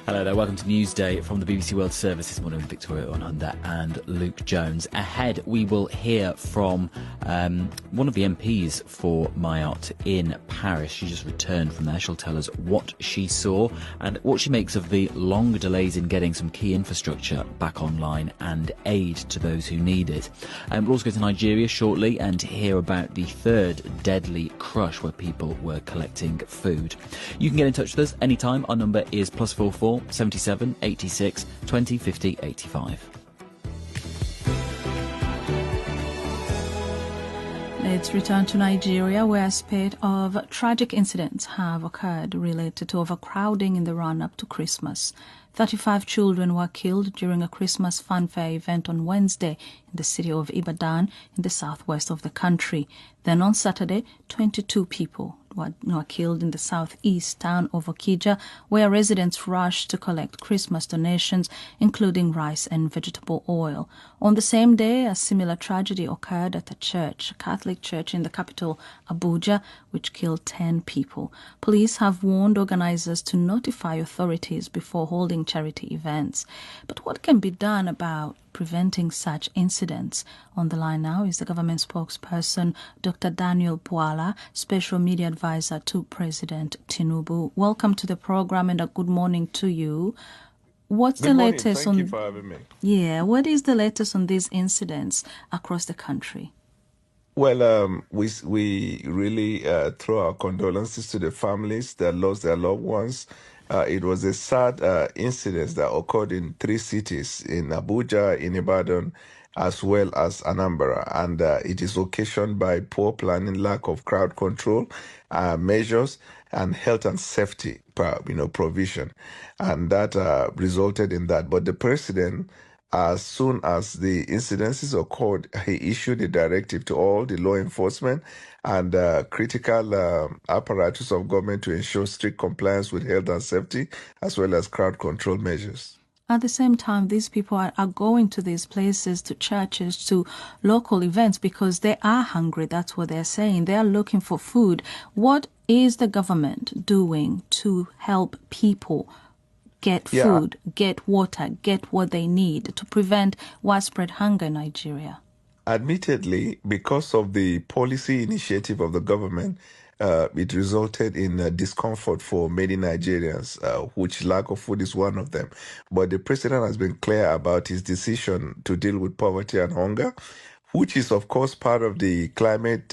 Hello there, welcome to Newsday from the BBC World Service this morning with Victoria Onunda and Luke Jones. Ahead, we will hear from one of the MPs for Mayotte in Paris. She just returned from there. She'll tell us what she saw and what she makes of the longer delays in getting some key infrastructure back online and aid to those who need it. We'll also go to Nigeria shortly and hear about the third deadly crush where people were collecting food. You can get in touch with us anytime. Our number is +44 77 86 20 50 85. Let's return to Nigeria, where a spate of tragic incidents have occurred related to overcrowding in the run-up to Christmas. 35 children were killed during a Christmas fanfare event on Wednesday in the city of Ibadan in the southwest of the country. Then on Saturday, 22 people were killed in the southeast town of Abuja, where residents rushed to collect Christmas donations, including rice and vegetable oil. On the same day, a similar tragedy occurred at a Catholic church in the capital, Abuja, which killed 10 people. Police have warned organizers to notify authorities before holding charity events. But what can be done about preventing such incidents? On the line now is the government spokesperson, Dr. Daniel Bwala, special media advisor to President Tinubu. Welcome to the program and a good morning to you. What's the latest Thank you for having me. Yeah, what is the latest on these incidents across the country? Well, we really throw our condolences to the families that lost their loved ones. It was a sad incident that occurred in 3 cities, in Abuja, in Ibadan, as well as Anambra. And it is occasioned by poor planning, lack of crowd control measures, and health and safety provision. And that resulted in that. But the president, as soon as the incidences occurred, he issued a directive to all the law enforcement and critical apparatus of government to ensure strict compliance with health and safety, as well as crowd control measures. At the same time, these people are going to these places, to churches, to local events, because they are hungry. That's what they're saying. They are looking for food. What is the government doing to help people get food, get water, get what they need to prevent widespread hunger in Nigeria? Admittedly, because of the policy initiative of the government, it resulted in discomfort for many Nigerians, which lack of food is one of them. But the president has been clear about his decision to deal with poverty and hunger, which is, of course, part of the climate,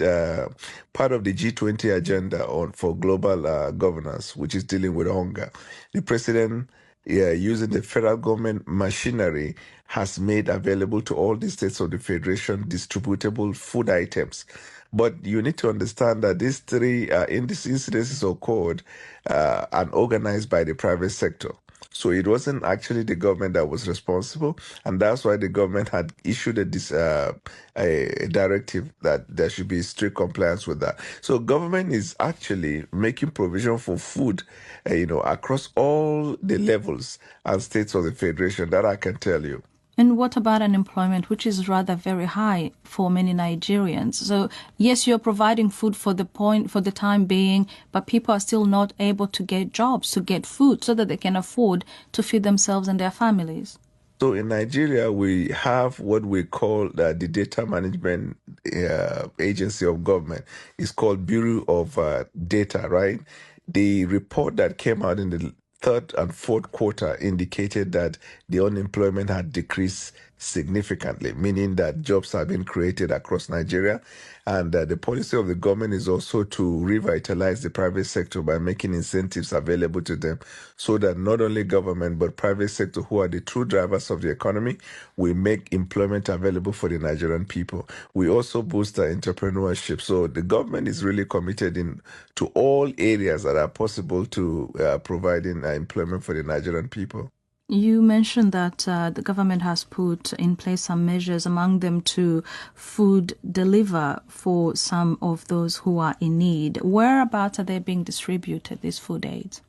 part of the G20 agenda for global governance, which is dealing with hunger. The president, using the federal government machinery, has made available to all the states of the federation distributable food items. But you need to understand that these three incidences occurred and organized by the private sector. So it wasn't actually the government that was responsible, and that's why the government had issued a directive that there should be strict compliance with that. So government is actually making provision for food, across all the levels and states of the federation, that I can tell you. And what about unemployment, which is rather very high for many Nigerians? So, yes, you're providing food for the time being, but people are still not able to get jobs, to get food, so that they can afford to feed themselves and their families. So in Nigeria, we have what we call the Data Management Agency of Government. It's called Bureau of Data, right? The report that came out in the third and fourth quarter indicated that the unemployment had decreased significantly, meaning that jobs have been created across Nigeria. And the policy of the government is also to revitalize the private sector by making incentives available to them, so that not only government but private sector, who are the true drivers of the economy, will make employment available for the Nigerian people. We also boost entrepreneurship. So the government is really committed to all areas that are possible to providing employment for the Nigerian people. You mentioned that the government has put in place some measures, among them to food deliver for some of those who are in need. Whereabouts are they being distributed, these food aids?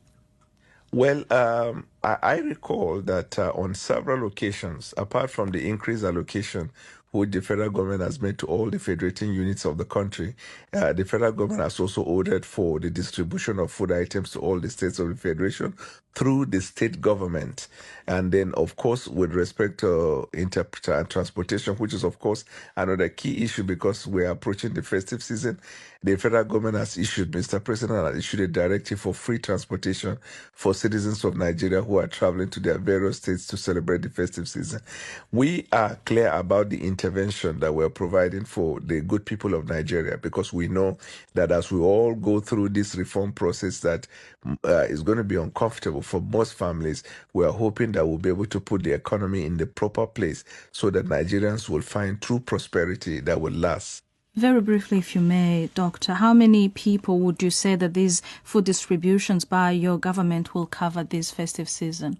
Well, I recall that on several occasions, apart from the increased allocation which the federal government has made to all the federating units of the country, the federal government has also ordered for the distribution of food items to all the states of the federation through the state government. And then, of course, with respect to interpreter and transportation, which is, of course, another key issue because we're approaching the festive season, the federal government has issued, Mr. President has issued a directive for free transportation for citizens of Nigeria who are traveling to their various states to celebrate the festive season. We are clear about the intervention that we're providing for the good people of Nigeria because we know that as we all go through this reform process that is going to be uncomfortable for most families, we are hoping that we'll be able to put the economy in the proper place so that Nigerians will find true prosperity that will last. Very briefly, if you may, Doctor, how many people would you say that these food distributions by your government will cover this festive season?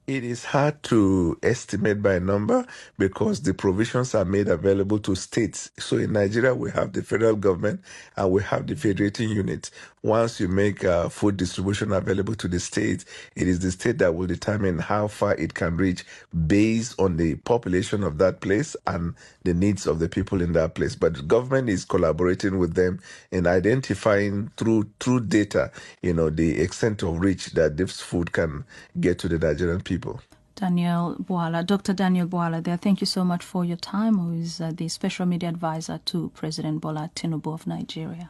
It is hard to estimate by number because the provisions are made available to states. So in Nigeria, we have the federal government and we have the federating unit. Once you make food distribution available to the state, it is the state that will determine how far it can reach based on the population of that place and the needs of the people in that place. But the government is collaborating with them in identifying through data, the extent of reach that this food can get to the Nigerian people. Daniel Bwala, Dr. Daniel Bwala there, thank you so much for your time, who is the Special Media Advisor to President Bola Tinubu of Nigeria.